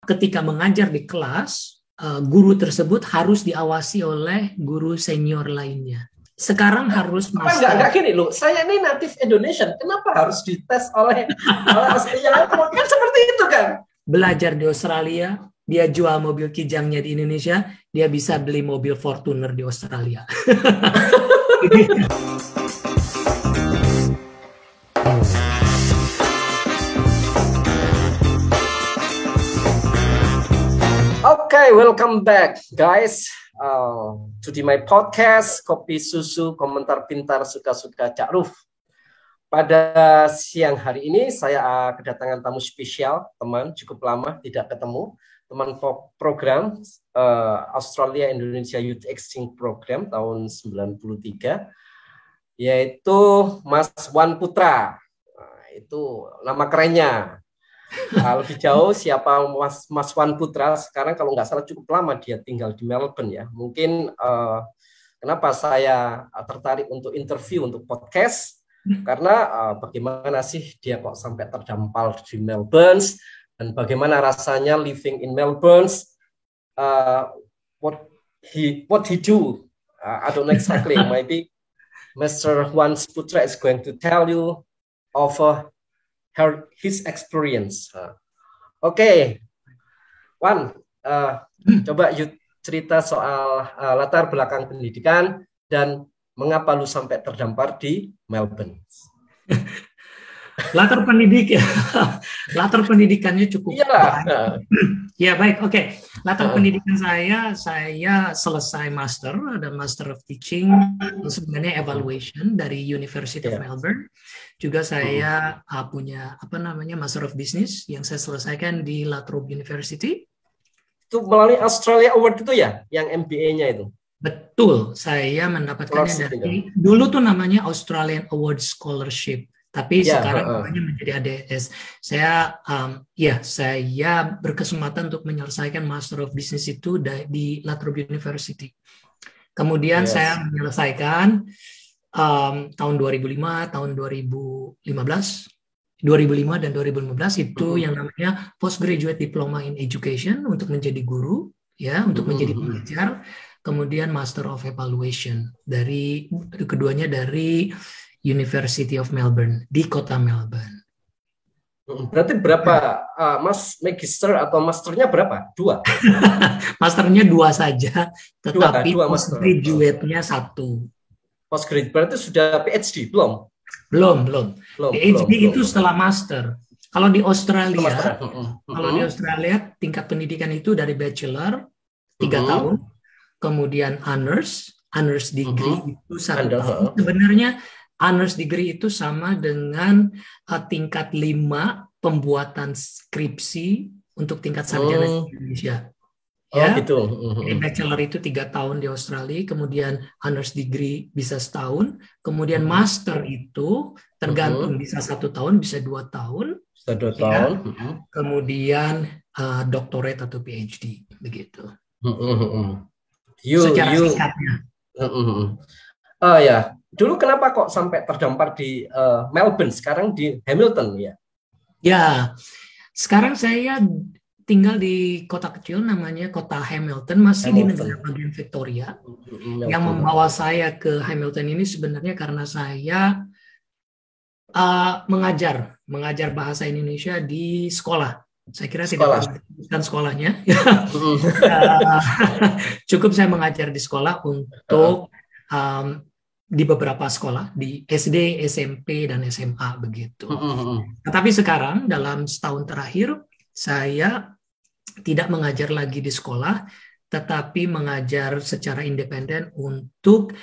ketika mengajar di kelas, guru tersebut harus diawasi oleh guru senior lainnya. Sekarang harus master. Enggak gini loh, saya ini native Indonesian, kenapa harus dites oleh Australia? Kan seperti itu kan? Belajar di Australia, dia jual mobil Kijangnya di Indonesia, dia bisa beli mobil Fortuner di Australia. Okay, welcome back guys to my podcast Kopi Susu Komentar Pintar Suka-Suka Cak Ruf. Pada siang hari ini saya kedatangan tamu spesial, teman cukup lama tidak ketemu, teman program Australia Indonesia Youth Exchange Program tahun 93, yaitu Mas Wan Putra. Nah, itu nama kerennya. Lebih jauh siapa Mas Wan Putra sekarang, kalau nggak salah cukup lama dia tinggal di Melbourne ya. Mungkin kenapa saya tertarik untuk interview untuk podcast, karena bagaimana sih dia kok sampai terdampar di Melbourne, dan bagaimana rasanya living in Melbourne, what he do, I don't know exactly. Maybe Mr. Wan Putra is going to tell you of his experience. Oke, Wan, coba you cerita soal latar belakang pendidikan dan mengapa lu sampai terdampar di Melbourne. Latar pendidikannya cukup baik. Ya baik, oke. Latar pendidikan saya selesai master, ada Master of Teaching, sebenarnya evaluation dari University of Melbourne. Juga saya punya Master of Business yang saya selesaikan di La Trobe University. Itu melalui Australia Award itu ya, yang MBA-nya itu. Betul, saya mendapatkannya dari dulu tuh namanya Australian Award Scholarship. Tapi sekarang namanya menjadi ADS. Saya berkesempatan untuk menyelesaikan Master of Business itu di La Trobe University. Kemudian saya menyelesaikan tahun 2005, tahun 2005 dan 2015 itu yang namanya Postgraduate Diploma in Education untuk menjadi guru, ya, untuk menjadi pengajar. Kemudian Master of Evaluation keduanya dari University of Melbourne di kota Melbourne. Berarti berapa, Mas Magister atau Masternya berapa? 2? Masternya 2 saja, tetapi postgraduate-nya 1. Postgraduate berarti sudah PhD belum? Belum. PhD itu setelah Master. Kalau di Australia, tingkat pendidikan itu dari Bachelor 3 tahun, kemudian honors degree itu 1 tahun. Sebenarnya honors degree itu sama dengan tingkat 5 pembuatan skripsi untuk tingkat sarjana di Indonesia. Ya, gitu. Jadi bachelor itu 3 tahun di Australia, kemudian honors degree bisa setahun, kemudian master itu tergantung bisa 1 tahun, bisa 2 tahun, bisa 2 tahun. Kemudian doctorate atau PhD begitu. Secara singkatnya. Ya, dulu kenapa kok sampai terdampar di Melbourne, sekarang di Hamilton ya? Ya, sekarang saya tinggal di kota kecil namanya kota Hamilton, masih di negara bagian Victoria. Yang membawa saya ke Hamilton ini sebenarnya karena saya mengajar bahasa Indonesia di sekolah. Saya kira tidak perlu disebutkan sekolahnya. Cukup saya mengajar di sekolah untuk di beberapa sekolah, di SD, SMP, dan SMA begitu. Tetapi sekarang dalam setahun terakhir saya tidak mengajar lagi di sekolah, tetapi mengajar secara independen untuk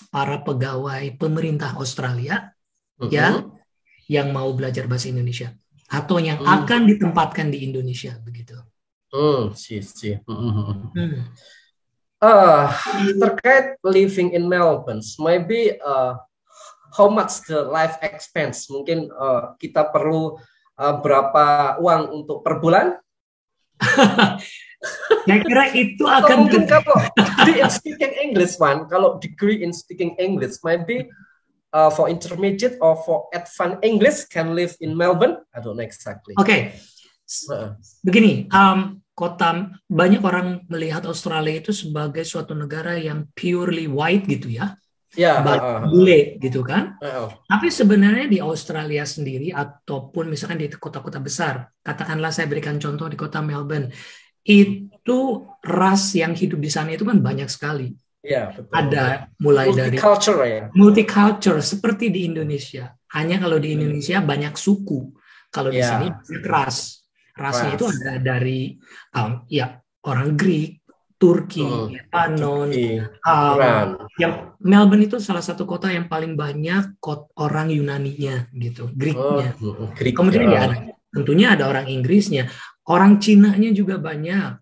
para pegawai pemerintah Australia yang mau belajar bahasa Indonesia atau yang akan ditempatkan di Indonesia begitu. Terkait living in Melbourne, maybe how much the life expense? Mungkin kita perlu berapa uang untuk per bulan? Saya kira itu akan mungkin kalau degree in speaking English, kalau degree in speaking English, maybe for intermediate or for advanced English can live in Melbourne. I don't know exactly. Oke. begini, banyak orang melihat Australia itu sebagai suatu negara yang purely white gitu ya. Bule gitu kan. Tapi sebenarnya di Australia sendiri ataupun misalkan di kota-kota besar, katakanlah saya berikan contoh di kota Melbourne, itu ras yang hidup di sana itu kan banyak sekali. Ya, betul. Ada mulai multicultural seperti di Indonesia. Hanya kalau di Indonesia banyak suku, kalau di sini banyak ras. Rasnya itu ada dari orang Greek, Turki, Lebanon, yang Melbourne itu salah satu kota yang paling banyak orang Yunaninya gitu, Greeknya. Kemudian tentunya ada orang Inggrisnya, orang Cinanya juga banyak.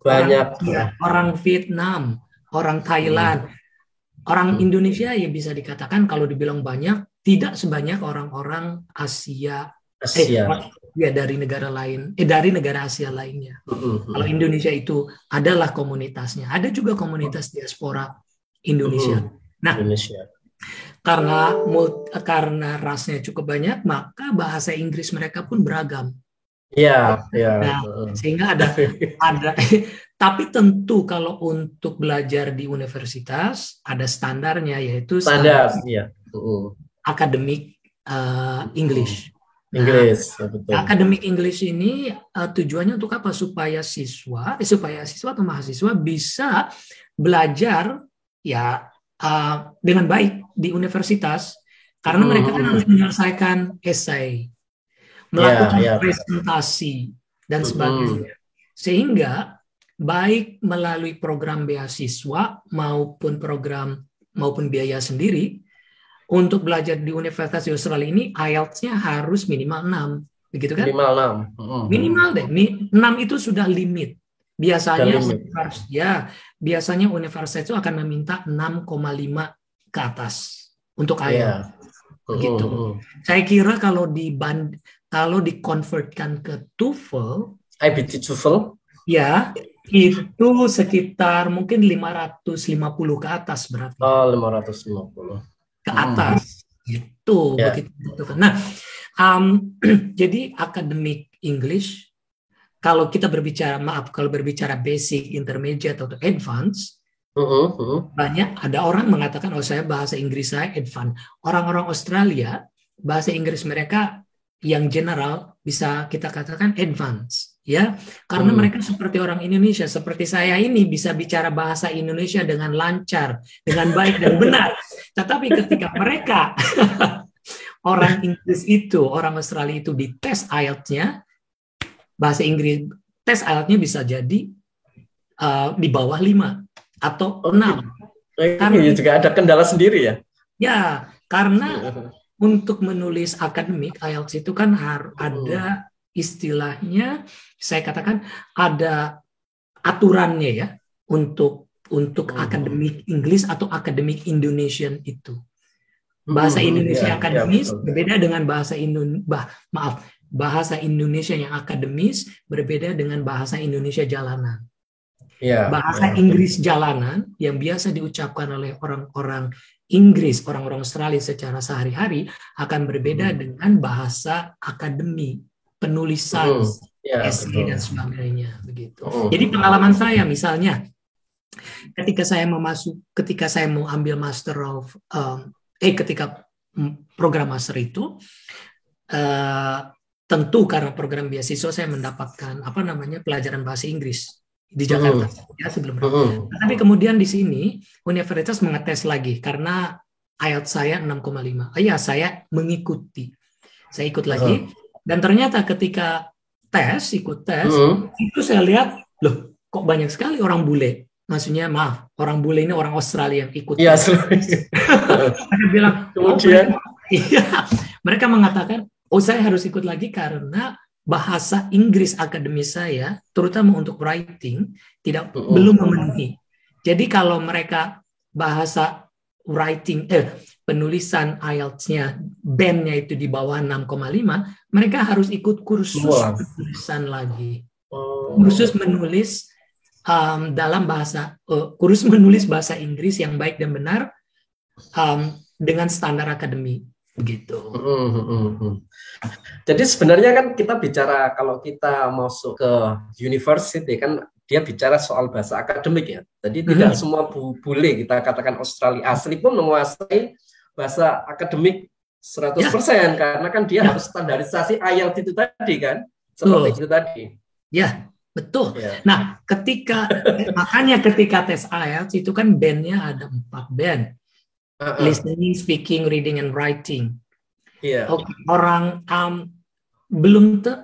Orang Vietnam, orang Thailand, orang Indonesia ya bisa dikatakan kalau dibilang banyak, tidak sebanyak orang-orang Asia. Dari negara lain, dari negara Asia lainnya. Kalau Indonesia itu adalah komunitasnya, ada juga komunitas diaspora Indonesia. Nah, karena rasnya cukup banyak, maka bahasa Inggris mereka pun beragam. Sehingga ada. Tapi tentu kalau untuk belajar di universitas ada standarnya, yaitu standar akademik English. Academic English ini tujuannya untuk apa? Supaya siswa atau mahasiswa bisa belajar dengan baik di universitas, karena mereka kan harus menyelesaikan esai, melakukan presentasi dan sebagainya. Sehingga baik melalui program beasiswa maupun biaya sendiri, untuk belajar di Universitas di Australia ini IELTS-nya harus minimal 6, begitu kan? Minimal 6. Minimal deh, 6 itu sudah limit. Biasanya universitas itu akan meminta 6,5 ke atas untuk IELTS. Begitu. Saya kira kalau dikonvertkan ke TOEFL, IBT TOEFL, itu sekitar mungkin 550 ke atas berarti. 550. Ke atas gitu, begitu. Nah, jadi academic English, kalau berbicara basic, intermediate atau advance, banyak ada orang mengatakan saya bahasa Inggris saya advance. Orang-orang Australia bahasa Inggris mereka yang general bisa kita katakan advance, ya, karena mereka seperti orang Indonesia, seperti saya ini bisa bicara bahasa Indonesia dengan lancar, dengan baik dan benar. Tetapi ketika mereka orang Inggris itu, orang Australia itu dites IELTS-nya, bahasa Inggris tes IELTS-nya bisa jadi di bawah 5 atau 6. Karena juga ada kendala sendiri ya. Ya, karena untuk menulis akademik IELTS itu kan harus ada istilahnya, saya katakan ada aturannya ya untuk akademik Inggris atau akademik Indonesian itu. Bahasa Indonesia akademis berbeda dengan bahasa Indonesia yang akademis berbeda dengan bahasa Indonesia jalanan. Bahasa Inggris jalanan yang biasa diucapkan oleh orang-orang Inggris, orang-orang Australia secara sehari-hari akan berbeda dengan bahasa akademi, penulisan, essay dan sebagainya, begitu. Jadi pengalaman saya misalnya, ketika saya mau ambil ketika program master itu, tentu karena program beasiswa saya mendapatkan pelajaran bahasa Inggris di Jakarta sebelumnya. Tapi kemudian di sini universitas mengetes lagi karena IELTS saya 6,5. Saya mengikuti. Saya ikut lagi dan ternyata ketika ikut tes itu saya lihat, loh kok banyak sekali orang bule. Maksudnya orang bule ini orang Australia yang ikut. Mereka bilang, kemudian mereka mengatakan, saya harus ikut lagi karena bahasa Inggris akademis saya, terutama untuk writing, belum memenuhi. Jadi kalau mereka bahasa writing, penulisan IELTS-nya, band-nya itu di bawah 6,5, mereka harus ikut kursus penulisan lagi. Kursus menulis kursus menulis bahasa Inggris yang baik dan benar dengan standar akademik. begitu. Jadi sebenarnya kan kita bicara kalau kita masuk ke university kan dia bicara soal bahasa akademik ya. Jadi tidak semua bule kita katakan Australia asli pun menguasai bahasa akademik 100% karena kan dia harus standarisasi IELTS itu tadi kan. Seperti itu tadi. Ya, betul. Nah, makanya ketika tes IELTS itu kan bandnya ada 4 band. Listening, speaking, reading, and writing. Orang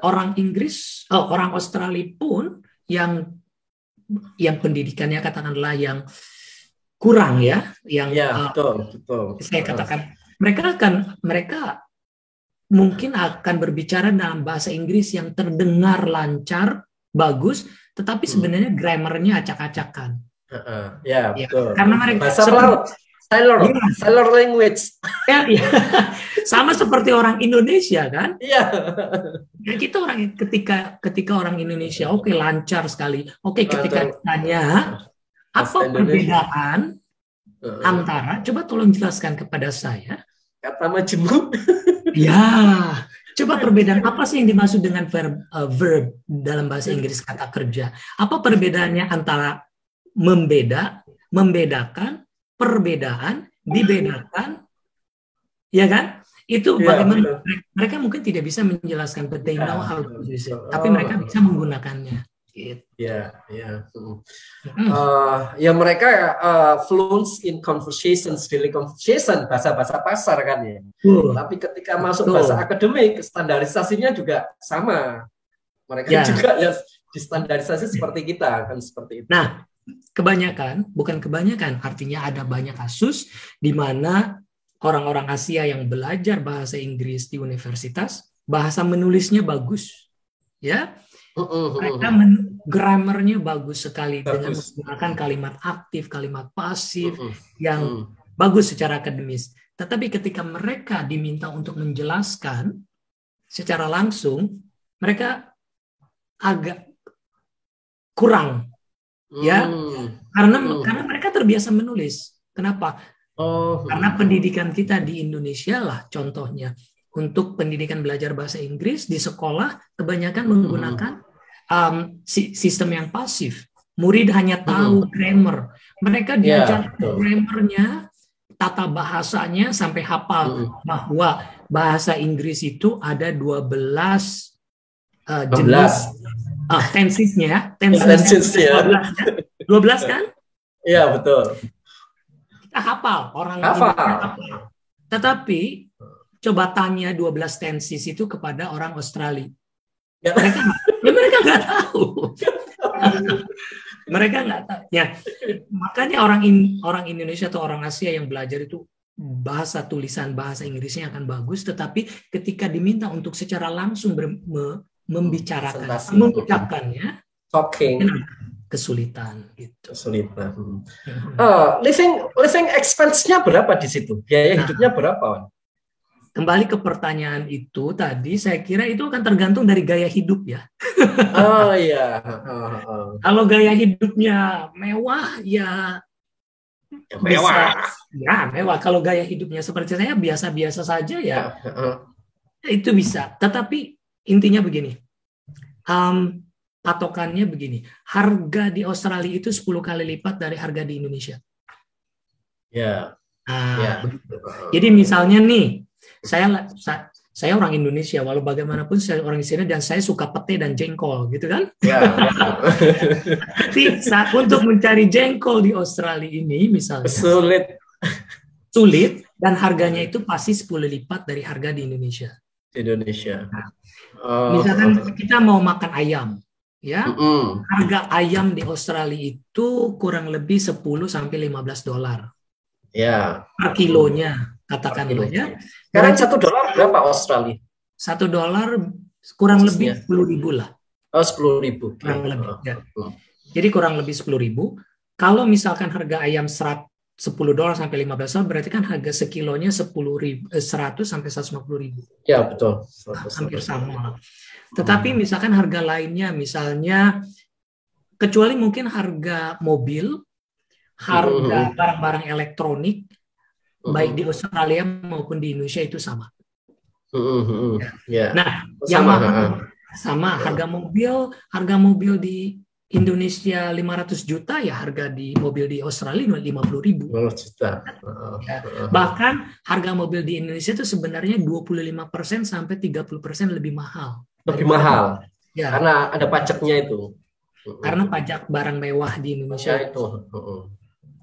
orang Inggris, orang Australia pun yang pendidikannya katakanlah yang kurang ya, yang betul. Saya katakan mereka mungkin akan berbicara dalam bahasa Inggris yang terdengar lancar, bagus, tetapi sebenarnya grammarnya acak-acakan. Betul. Karena mereka bahasa pelaut, sailor language. Ya. Sama seperti orang Indonesia kan? Iya. Ya, kita ketika orang Indonesia lancar sekali. Ketika ditanya apa perbedaan antara, coba tolong jelaskan kepada saya. Kata majemuk. Ya, coba perbedaan apa sih yang dimaksud dengan verb dalam bahasa Inggris kata kerja? Apa perbedaannya antara membedakan, perbedaan, dibedakan, ya kan? Itu bagaimana mereka mungkin tidak bisa menjelaskan, but they know how to use it. Tapi mereka bisa menggunakannya. Gitu. Mereka fluent in conversations, daily conversation, bahasa-bahasa pasar kan ya. Tapi ketika masuk bahasa akademik, standarisasinya juga sama. Mereka juga ya distandarisasi seperti kita kan, seperti itu. Nah, bukan kebanyakan, artinya ada banyak kasus di mana orang-orang Asia yang belajar bahasa Inggris di universitas, bahasa menulisnya bagus, ya. Mereka grammarnya bagus sekali dengan menggunakan kalimat aktif, kalimat pasif yang bagus secara akademis. Tetapi ketika mereka diminta untuk menjelaskan secara langsung, mereka agak kurang, ya, karena mereka terbiasa menulis. Kenapa? Karena pendidikan kita di Indonesia lah contohnya. Untuk pendidikan belajar bahasa Inggris di sekolah kebanyakan menggunakan sistem yang pasif. Murid hanya tahu grammar. Mereka diajar grammarnya, tata bahasanya sampai hafal bahwa bahasa Inggris itu ada 12 jenis tensesnya. 12 kan? Iya, betul. Kita hafal, orang Indonesia hafal. Tetapi coba tanya 12 tenses itu kepada orang Australia. Mereka nggak tahu. Mereka nggak tahu. Ya, makanya orang Indonesia atau orang Asia yang belajar itu bahasa tulisan bahasa Inggrisnya akan bagus, tetapi ketika diminta untuk secara langsung membicarakan, mengucapkannya, kesulitan gitu. Living expense-nya berapa di situ? Biaya hidupnya berapa? Kembali ke pertanyaan itu tadi, saya kira itu akan tergantung dari gaya hidup ya. Kalau gaya hidupnya mewah ya mewah. Kalau gaya hidupnya seperti saya biasa-biasa saja ya, itu bisa. Tetapi intinya begini, patokannya begini, harga di Australia itu 10 kali lipat dari harga di Indonesia. Jadi misalnya nih, saya orang Indonesia, walau bagaimanapun saya orang di sini dan saya suka pete dan jengkol, gitu kan? Tapi untuk mencari jengkol di Australia ini misalnya sulit dan harganya itu pasti 10 lipat dari harga di Indonesia. Misalkan kita mau makan ayam, ya, harga ayam di Australia itu kurang lebih 10 sampai $15 per kilonya. Katakanlah ya. Sekarang $1 berapa Australia? $1 kurang lebih 10.000 lah. 10.000. Kurang lebih. Ya. Jadi kurang lebih 10.000. Kalau misalkan harga ayam $10 sampai $15, berarti kan harga sekilonya 100 sampai 150.000. Ya betul. Hampir sama. Tetapi misalkan harga lainnya, misalnya kecuali mungkin harga mobil, harga barang-barang elektronik. baik di Australia maupun di Indonesia itu sama. Ya. Nah, yang sama harga mobil di Indonesia 500 juta, ya harga di mobil di Australia 50.000. 500 juta. Ya. Bahkan harga mobil di Indonesia itu sebenarnya 25% sampai 30% lebih mahal. Lebih mahal. Ya. Karena ada pajaknya itu. Karena pajak barang mewah di Indonesia itu.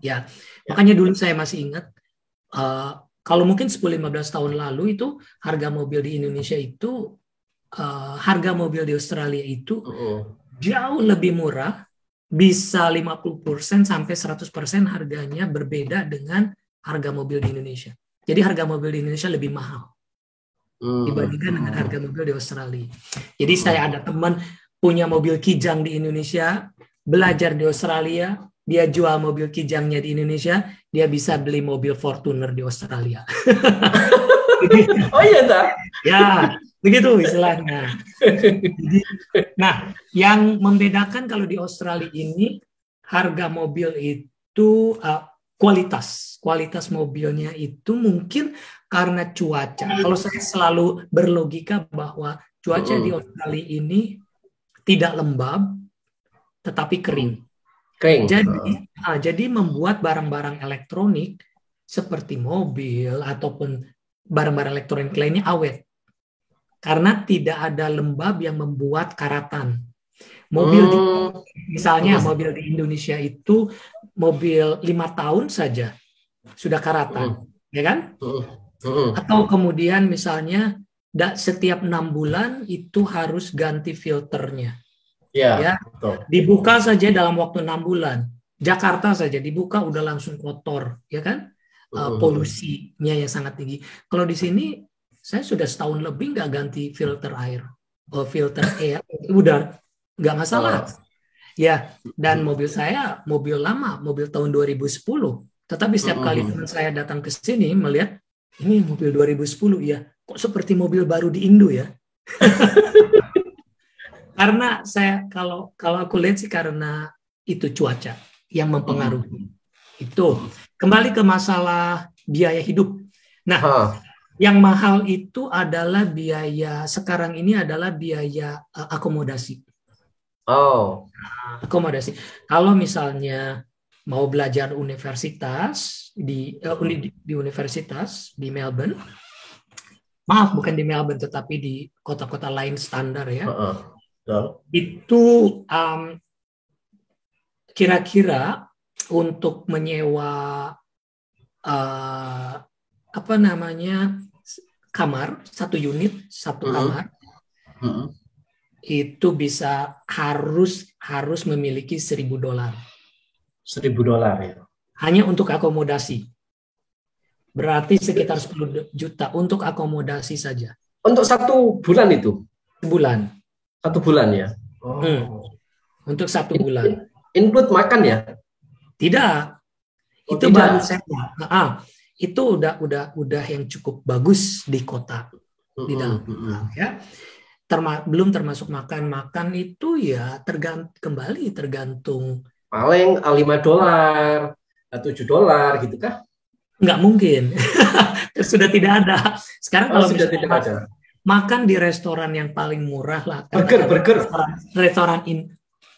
Ya. Makanya dulu saya masih ingat kalau mungkin 10-15 tahun lalu itu harga mobil di Indonesia itu harga mobil di Australia itu jauh lebih murah, bisa 50% sampai 100% harganya berbeda dengan harga mobil di Indonesia. Jadi harga mobil di Indonesia lebih mahal dibandingkan dengan harga mobil di Australia. Jadi saya ada teman punya mobil Kijang di Indonesia, belajar di Australia, dia jual mobil Kijangnya di Indonesia, dia bisa beli mobil Fortuner di Australia. Oh iya, tak? Ya, begitu istilahnya. Nah, yang membedakan kalau di Australia ini harga mobil itu kualitas mobilnya itu mungkin karena cuaca. Kalau saya selalu berlogika bahwa cuaca di Australia ini tidak lembab, tetapi kering. Jadi membuat barang-barang elektronik seperti mobil ataupun barang-barang elektronik lainnya awet. Karena tidak ada lembab yang membuat karatan. Misalnya mobil di Indonesia itu mobil 5 tahun saja sudah karatan, ya kan? Atau kemudian misalnya setiap 6 bulan itu harus ganti filternya. Ya, dibuka saja dalam waktu 6 bulan. Jakarta saja dibuka udah langsung kotor, ya kan? Polusinya yang sangat tinggi. Kalau di sini saya sudah setahun lebih nggak ganti filter air, filter air, udah nggak masalah. Ya, dan mobil saya mobil lama, mobil tahun 2010. Tetapi setiap kali teman saya datang ke sini melihat ini mobil 2010 ya, kok seperti mobil baru di Indo ya. Karena saya kalau aku lihat sih karena itu cuaca yang mempengaruhi. Itu kembali ke masalah biaya hidup. Nah, yang mahal itu adalah biaya sekarang ini adalah biaya akomodasi. Akomodasi. Kalau misalnya mau belajar universitas di universitas di Melbourne, maaf bukan di Melbourne tetapi di kota-kota lain standar ya. Itu kira-kira untuk menyewa kamar, satu unit, satu kamar, itu bisa harus memiliki $1.000. $1.000 ya. Hanya untuk akomodasi. Berarti sekitar 10 juta untuk akomodasi saja. Untuk 1 bulan itu? Sebulan. 1 bulan ya. Untuk 1 bulan. Include makan ya? Tidak. Itu tidak. Baru sewa. Itu udah yang cukup bagus di kota. Tidak. Ya. Belum termasuk makan itu ya tergantung paling $5 atau $7 gitu kah? Nggak mungkin. Sudah tidak ada. Sekarang kalau sudah tidak ada. Makan di restoran yang paling murah lah. Burger.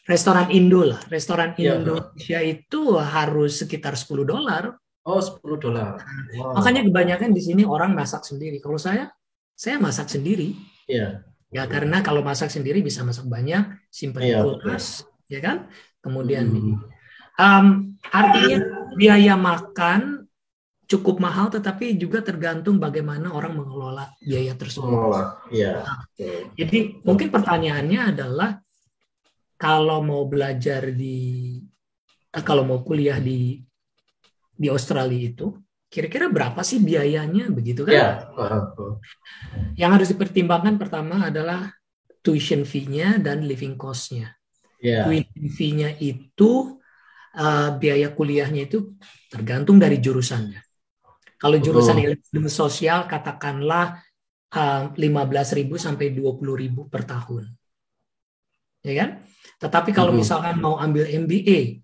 Restoran Indo lah. Restoran Indonesia itu harus sekitar $10. Oh, $10. Wow. Makanya kebanyakan di sini orang masak sendiri. Kalau saya masak sendiri. Iya. Ya karena kalau masak sendiri bisa masak banyak, simpan di kulkas, ya kan? Kemudian artinya biaya makan cukup mahal, tetapi juga tergantung bagaimana orang mengelola biaya tersebut. Jadi mungkin pertanyaannya adalah kalau mau belajar kalau mau kuliah di Australia itu, kira-kira berapa sih biayanya begitu kan? Yang harus dipertimbangkan pertama adalah tuition fee-nya dan living cost-nya. Tuition fee-nya itu biaya kuliahnya itu tergantung dari jurusannya. Kalau jurusan ilmu sosial katakanlah 15.000 sampai 20.000 per tahun. Ya kan? Tetapi kalau misalkan mau ambil MBA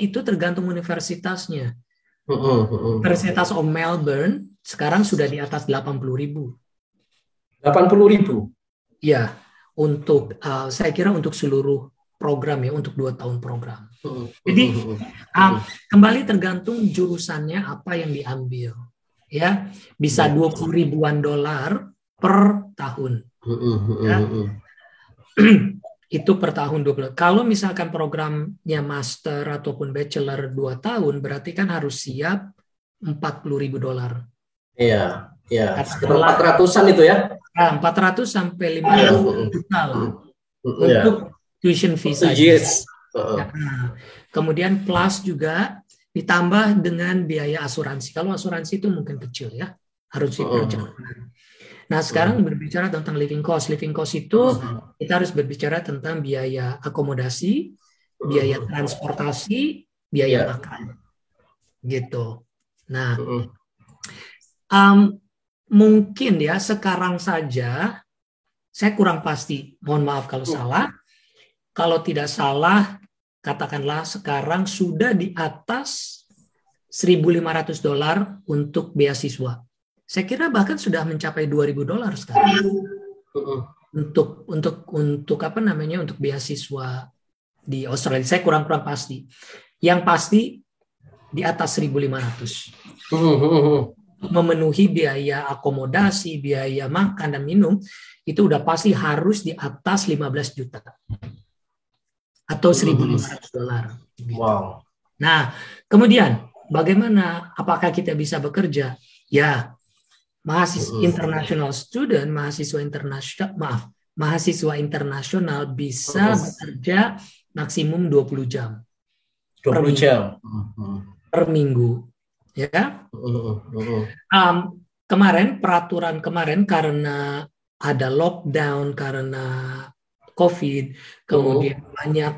itu tergantung universitasnya. Universitas of Melbourne sekarang sudah di atas 80.000. 80.000? Ya, untuk saya kira untuk seluruh program ya, untuk 2 tahun program. Jadi kembali tergantung jurusannya apa yang diambil. Ya, bisa 20 ribuan dolar per tahun. Ya. Itu per tahun 20. Kalau misalkan programnya master ataupun bachelor 2 tahun, berarti kan harus siap 40.000 dolar. Iya, iya. 400-an itu ya? 400 sampai 500 juta lah untuk tuition fee saja. Nah, kemudian plus juga ditambah dengan biaya asuransi. Kalau asuransi itu mungkin kecil ya, harus diperjalanan. Nah, sekarang berbicara tentang living cost. Living cost itu kita harus berbicara tentang biaya akomodasi, biaya transportasi, biaya makan. Gitu. Nah, mungkin ya sekarang saja, saya kurang pasti, mohon maaf kalau salah. Kalau tidak salah, katakanlah sekarang sudah di atas 1.500 dolar untuk beasiswa. Saya kira bahkan sudah mencapai 2.000 dolar sekarang untuk apa namanya, untuk beasiswa di Australia. Saya kurang pasti. Yang pasti di atas 1.500. Memenuhi biaya akomodasi, biaya makan dan minum itu udah pasti harus di atas 15 juta atau 1.500 dolar. Gitu. Wow. Nah, kemudian bagaimana? Apakah kita bisa bekerja? Ya. Mahasiswa international student, mahasiswa internasional bisa bekerja maksimum 20 jam. 20 jam per minggu, ya. Peraturan kemarin karena ada lockdown karena COVID, kemudian banyak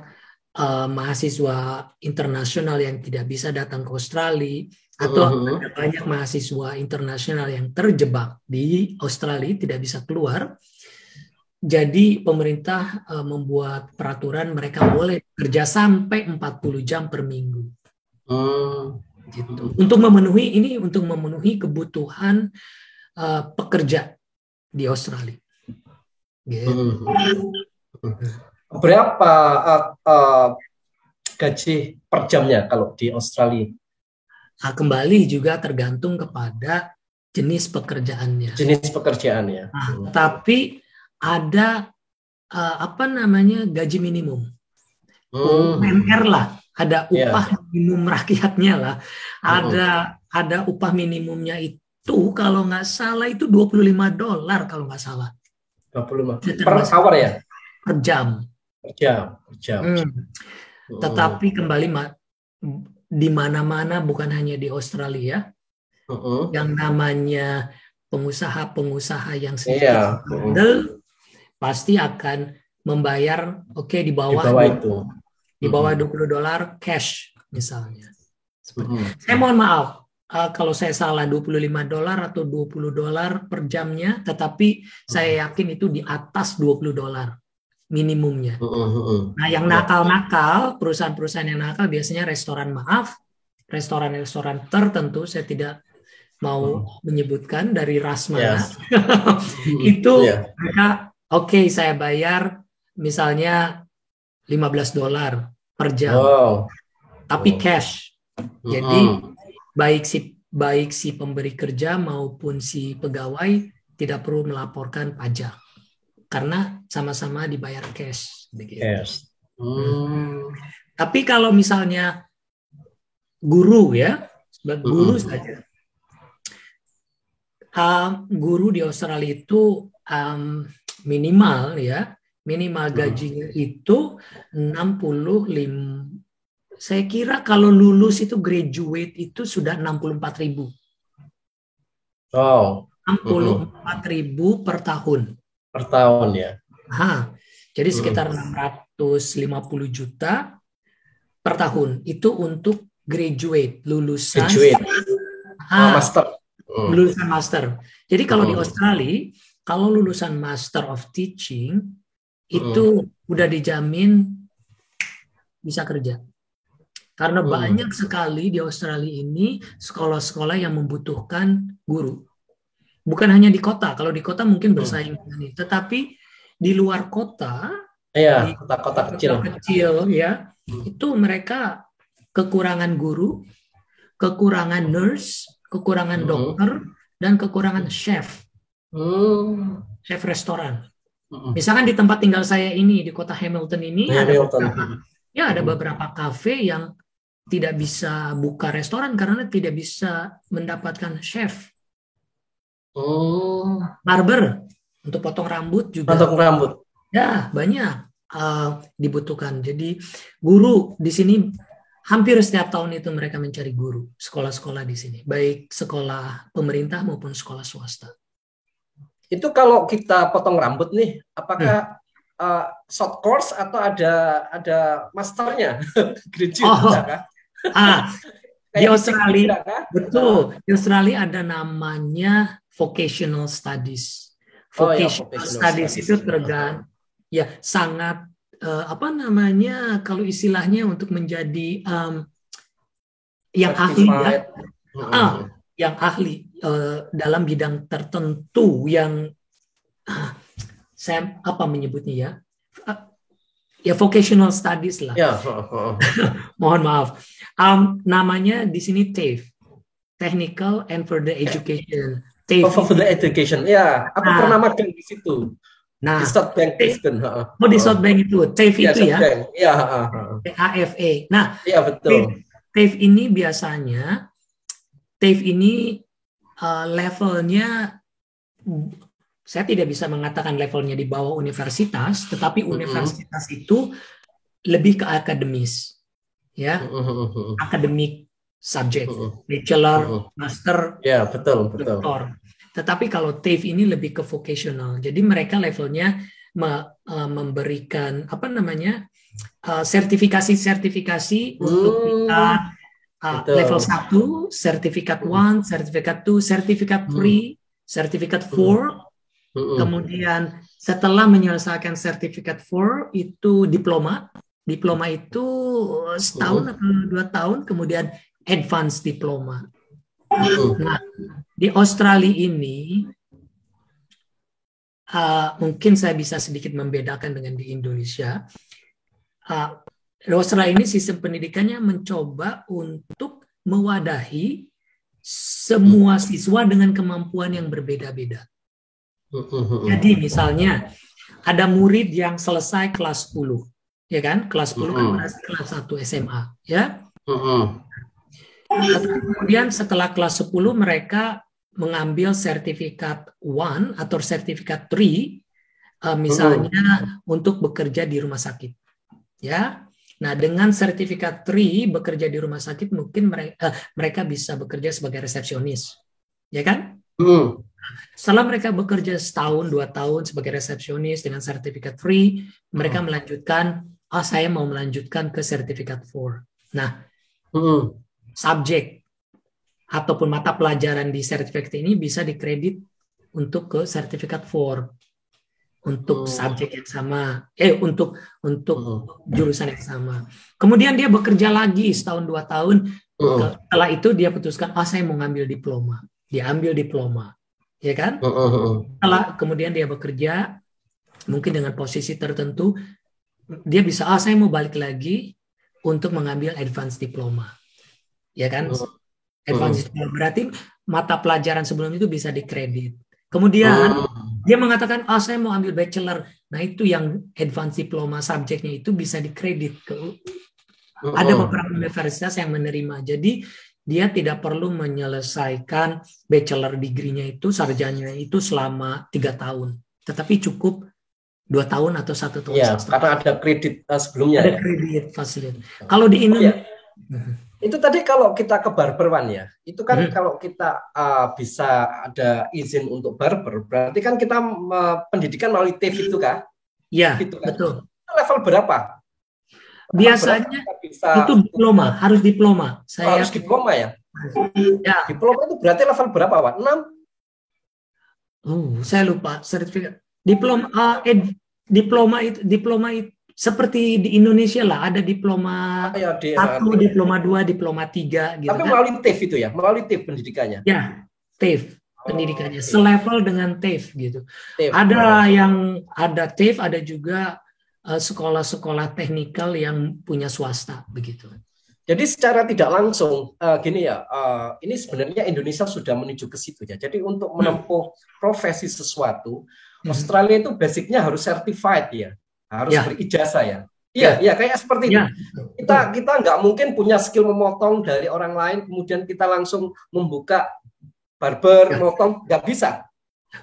mahasiswa internasional yang tidak bisa datang ke Australia. Atau ada banyak mahasiswa internasional yang terjebak di Australia, tidak bisa keluar. Jadi pemerintah membuat peraturan mereka boleh kerja sampai 40 jam per minggu. Gitu. Untuk memenuhi kebutuhan pekerja di Australia. Gitu. Berapa gaji per jamnya kalau di Australia? Kembali juga tergantung kepada jenis pekerjaannya. Tapi ada gaji minimum. UMR lah, ada upah minimum rakyatnya lah. Ada upah minimumnya itu kalau nggak salah itu 25 dolar kalau nggak salah. 25 per hour ya? Per jam. Per jam. Tetapi kembali di mana-mana, bukan hanya di Australia, yang namanya pengusaha-pengusaha yang sedikit bandel pasti akan membayar di bawah itu. Di bawah 20 dolar cash misalnya. Saya mohon maaf kalau saya salah 25 dolar atau 20 dolar per jamnya, tetapi saya yakin itu di atas 20 dolar minimumnya. Nah, yang nakal-nakal, perusahaan-perusahaan yang nakal biasanya restoran tertentu, saya tidak mau menyebutkan dari ras mana. Itu mereka saya bayar misalnya 15 dolar per jam. Tapi cash. Jadi baik si pemberi kerja maupun si pegawai tidak perlu melaporkan pajak. Karena sama-sama dibayar cash. Tapi kalau misalnya guru saja. Guru di Australia itu minimal gajinya itu 65. Saya kira kalau lulus itu graduate itu sudah 64.000. 64.000 per tahun. Per tahun ya. Jadi sekitar 650 juta per tahun. Itu untuk graduate, lulusan master. Lulusan master. Jadi kalau di Australia, kalau lulusan Master of Teaching itu udah dijamin bisa kerja. Karena banyak sekali di Australia ini sekolah-sekolah yang membutuhkan guru. Bukan hanya di kota. Kalau di kota mungkin bersaing dengan itu. Tetapi di luar kota, di kota-kota kecil ya, itu mereka kekurangan guru, kekurangan nurse, kekurangan dokter, dan kekurangan chef. Chef restoran. Misalkan di tempat tinggal saya ini, di kota Hamilton ini, ada beberapa kafe yang tidak bisa buka restoran karena tidak bisa mendapatkan chef. Barber untuk potong rambut juga. Potong rambut. Ya, banyak dibutuhkan. Jadi guru di sini hampir setiap tahun itu mereka mencari guru, sekolah-sekolah di sini, baik sekolah pemerintah maupun sekolah swasta. Itu kalau kita potong rambut nih, apakah short course atau ada masternya? Graduate di Australia, betul. Di Australia ada namanya vocational studies. Vocational studies itu sangat kalau istilahnya untuk menjadi yang ahli yang ahli dalam bidang tertentu yang saya menyebutnya ya vocational studies lah. Mohon maaf. Namanya di sini TAFE, Technical and Further Education. Further Education. Ya, aku pernah magang di situ. Di Southbank Brisbane. Di Southbank itu, TAFE itu ya. Iya, TAFE. Nah, iya betul. TAFE ini biasanya levelnya, saya tidak bisa mengatakan levelnya di bawah universitas, tetapi universitas itu lebih ke akademis. Ya, akademik subjek, bachelor, master, ya betul. doktor. Tetapi kalau TAFE ini lebih ke vocational, jadi mereka levelnya memberikan sertifikasi untuk kita level 1, sertifikat 1, sertifikat 2, sertifikat 3, sertifikat 4. Kemudian setelah menyelesaikan sertifikat 4 itu diploma. Diploma itu setahun atau 2 tahun, kemudian advance diploma. Nah, di Australia ini mungkin saya bisa sedikit membedakan dengan di Indonesia. Di Australia ini sistem pendidikannya mencoba untuk mewadahi semua siswa dengan kemampuan yang berbeda-beda. Jadi misalnya ada murid yang selesai kelas 10. Ya kan, kelas 10 kan berarti kelas 1 SMA, ya. Kemudian setelah kelas 10 mereka mengambil sertifikat 1 atau sertifikat 3, misalnya untuk bekerja di rumah sakit, ya. Nah, dengan sertifikat 3 bekerja di rumah sakit mungkin mereka bisa bekerja sebagai resepsionis, ya kan? Setelah mereka bekerja setahun, 2 tahun sebagai resepsionis dengan sertifikat 3, mereka melanjutkan, saya mau melanjutkan ke sertifikat 4. Nah, subjek ataupun mata pelajaran di sertifikat ini bisa dikredit untuk ke sertifikat 4 untuk subjek yang sama, untuk jurusan yang sama. Kemudian dia bekerja lagi setahun 2 tahun. Setelah itu dia putuskan, saya mau ngambil diploma. Dia ambil diploma, ya kan? Setelah kemudian dia bekerja, mungkin dengan posisi tertentu, dia bisa, saya mau balik lagi untuk mengambil advance diploma, ya kan? Advance diploma berarti mata pelajaran sebelum itu bisa dikredit. Kemudian dia mengatakan, saya mau ambil bachelor. Nah, itu yang advance diploma subjeknya itu bisa dikredit. Ada beberapa universitas yang menerima. Jadi dia tidak perlu menyelesaikan bachelor degree-nya itu, sarjananya itu selama 3 tahun. Tetapi cukup 2 tahun atau 1 tahun. Ya, karena ada kredit sebelumnya. Ada kredit fasilitas. Kalau di Indonesia, itu tadi kalau kita ke barberan ya, itu kan kalau kita bisa ada izin untuk barber, berarti kan kita pendidikan melalui TAFE itu kan? Iya, gitu kan? betul. Level berapa? Biasanya itu diploma, harus diploma. Harus diploma ya? Ya. Diploma itu berarti level berapa, Pak? 6? Saya lupa sertifikat. Diploma itu seperti di Indonesia lah, ada diploma ya, 1, diploma 2, diploma 3 gitu. Tapi kan? melalui TAFE itu ya, melalui TAFE pendidikannya. Ya, TAFE pendidikannya, okay. selevel dengan TAFE gitu. TAFE. Ada yang ada TAFE, ada juga sekolah-sekolah teknikal yang punya swasta begitu. Jadi secara tidak langsung gini ya, ini sebenarnya Indonesia sudah menuju ke situ ya. Jadi untuk menempuh profesi sesuatu, Australia itu basicnya harus certified ya, harus berijazah ya. Iya, kayak seperti itu. Kita nggak mungkin punya skill memotong dari orang lain, kemudian kita langsung membuka barber, motong, nggak bisa.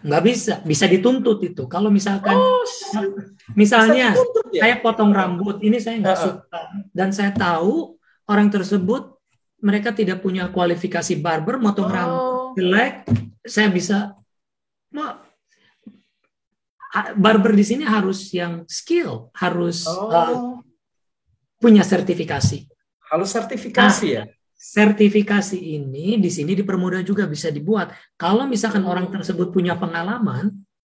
Nggak bisa, bisa dituntut itu. Kalau misalkan, misalnya dituntut, ya? Saya potong rambut, ini saya nggak suka, dan saya tahu orang tersebut mereka tidak punya kualifikasi barber, motong rambut jelek, saya bisa. Barber di sini harus yang skill, harus punya sertifikasi. Harus sertifikasi ya. Sertifikasi ini di sini dipermudah juga, bisa dibuat. Kalau misalkan orang tersebut punya pengalaman,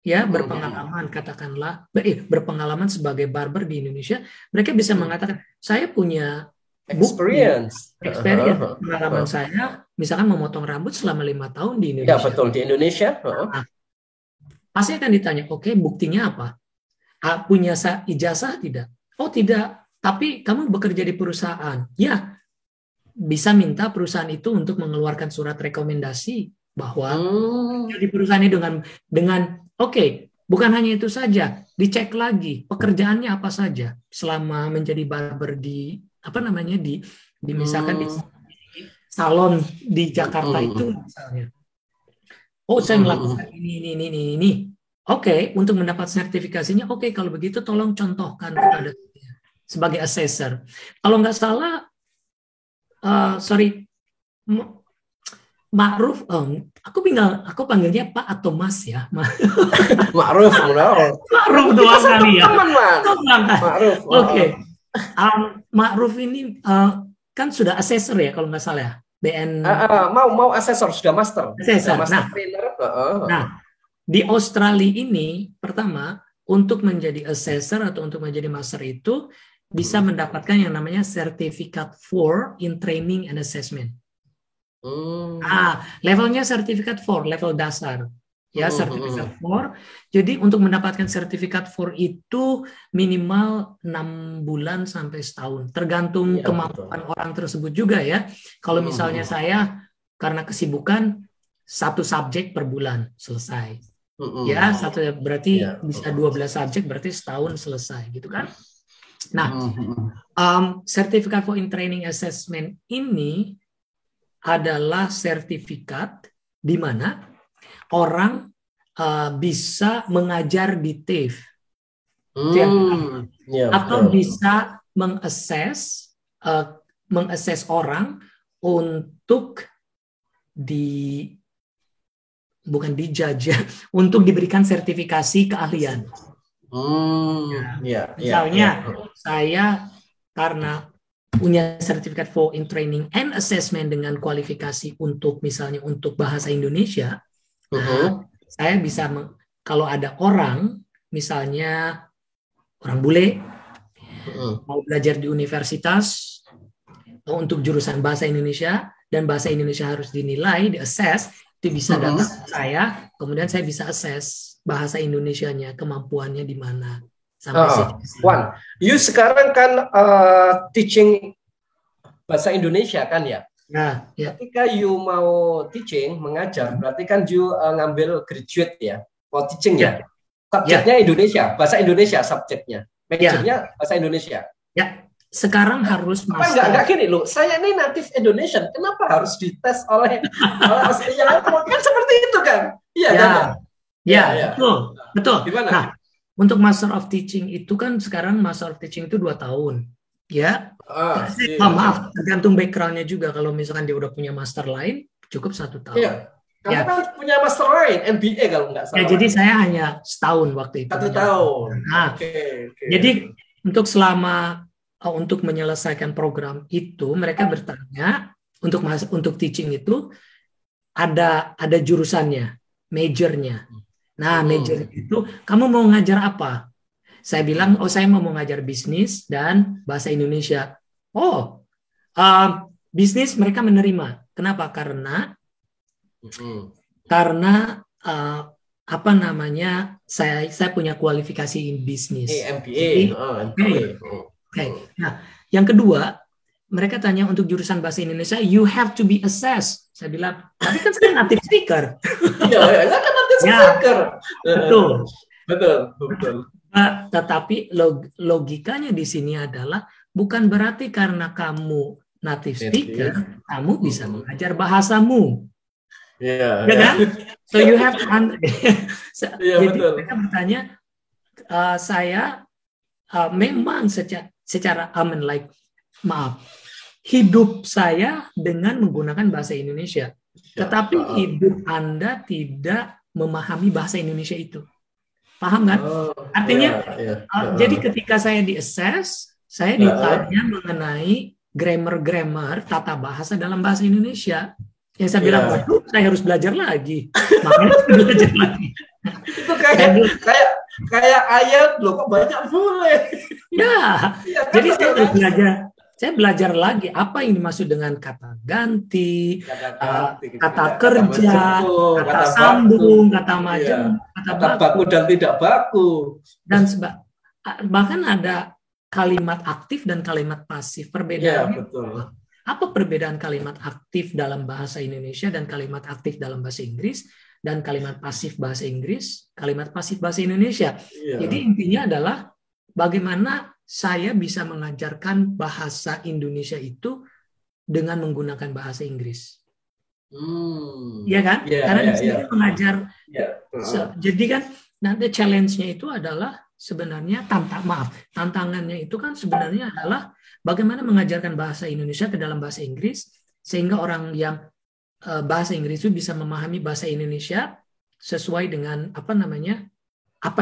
ya berpengalaman, katakanlah berpengalaman sebagai barber di Indonesia, mereka bisa mengatakan saya punya experience, pengalaman saya, misalkan memotong rambut selama 5 tahun di Indonesia. Ya betul, di Indonesia. Pasti akan ditanya, oke, buktinya apa? Punya ijazah tidak? Oh tidak, tapi kamu bekerja di perusahaan. Ya, bisa minta perusahaan itu untuk mengeluarkan surat rekomendasi bahwa di perusahaan ini dengan oke, bukan hanya itu saja, dicek lagi pekerjaannya apa saja selama menjadi barber di misalkan di salon di Jakarta itu misalnya. Oh, saya melakukan ini. Oke, untuk mendapat sertifikasinya, oke, kalau begitu tolong contohkan kepada saya sebagai assessor. Kalau nggak salah, Ma'ruf, aku panggilnya Pak atau Mas ya. Ma'ruf doang kali ya. Ma'ruf. Oke. Ma'ruf ini kan sudah assessor ya kalau nggak salah ya. BN mau assessor, sudah master. Nah, nah, di Australia ini pertama untuk menjadi assessor atau untuk menjadi master itu bisa mendapatkan yang namanya Certificate 4 in Training and Assessment. Levelnya Certificate 4, level dasar. Ya, Certificate 4. Jadi untuk mendapatkan Certificate 4 itu minimal 6 bulan sampai setahun. Tergantung kemampuan orang tersebut juga ya. Kalau misalnya saya karena kesibukan 1 subjek per bulan selesai. Ya, berarti bisa 12 subjek, berarti setahun selesai gitu kan. Nah, Certificate for in Training Assessment ini adalah sertifikat di mana orang bisa mengajar di TAFE atau bisa mengakses orang untuk bukan dijajah, untuk diberikan sertifikasi keahlian. Misalnya saya karena punya sertifikat for in training and assessment dengan kualifikasi untuk misalnya untuk bahasa Indonesia, saya bisa kalau ada orang misalnya orang bule mau belajar di universitas untuk jurusan bahasa Indonesia dan bahasa Indonesia harus dinilai, di-assess, itu bisa datang ke saya, kemudian saya bisa assess bahasa Indonesianya, kemampuannya di mana. Wan, you sekarang kan teaching bahasa Indonesia kan ya? Nah, ketika you mau teaching, mengajar, berarti kan you ngambil graduate ya, mau teaching ya? Subjeknya Indonesia, bahasa Indonesia subjeknya, majornya bahasa Indonesia. Ya. Sekarang harus master. Enggak gini loh, saya ini native Indonesian, kenapa harus dites oleh Australia? Kan seperti itu kan? Iya kan? Ya, betul. Gimana? Nah, untuk Master of Teaching itu kan sekarang Master of Teaching itu 2 tahun. Ya. Maaf, tergantung backgroundnya juga. Kalau misalkan dia udah punya master lain, cukup 1 tahun. Iya. Kamu kan punya master lain, MBA kalau nggak salah. Ya, jadi saya hanya setahun waktu itu. 1 tahun. Nah, jadi untuk menyelesaikan program itu, mereka bertanya untuk teaching itu ada jurusannya, majornya. Nah, major itu kamu mau ngajar apa? Saya bilang, saya mau mengajar bisnis dan bahasa Indonesia. Bisnis mereka menerima. Kenapa? Karena apa namanya, saya punya kualifikasi in bisnis. MBA. Okay. Nah, yang kedua, mereka tanya untuk jurusan bahasa Indonesia, you have to be assessed. Saya bilang, tapi kan saya native speaker. Iya, saya kan native speaker. Betul. Tetapi logikanya di sini adalah bukan berarti karena kamu native speaker, kamu bisa mengajar bahasamu. Iya. Kan? So you have to jadi betul. mereka bertanya, saya memang secara hidup saya dengan menggunakan bahasa Indonesia, tetapi hidup Anda tidak memahami bahasa Indonesia itu. Paham kan? Artinya, jadi ketika saya di-assess, saya ditanya mengenai grammar, tata bahasa dalam bahasa Indonesia. Yang saya bilang, waduh, saya harus belajar lagi. Makanya saya belajar lagi. Itu kayak ayat loh, kok banyak bule. Jadi saya harus belajar. Saya belajar lagi apa yang dimaksud dengan kata ganti, kata kerja, kata sambung, kata majemuk, kata baku dan tidak baku. Dan bahkan ada kalimat aktif dan kalimat pasif. Perbedaannya apa perbedaan kalimat aktif dalam bahasa Indonesia dan kalimat aktif dalam bahasa Inggris, dan kalimat pasif bahasa Inggris, kalimat pasif bahasa Indonesia. Jadi intinya adalah bagaimana saya bisa mengajarkan bahasa Indonesia itu dengan menggunakan bahasa Inggris. Iya kan? Karena di sini mengajar. Jadi kan nanti challenge-nya itu adalah sebenarnya tantangannya itu kan sebenarnya adalah bagaimana mengajarkan bahasa Indonesia ke dalam bahasa Inggris sehingga orang yang bahasa Inggris itu bisa memahami bahasa Indonesia sesuai dengan apa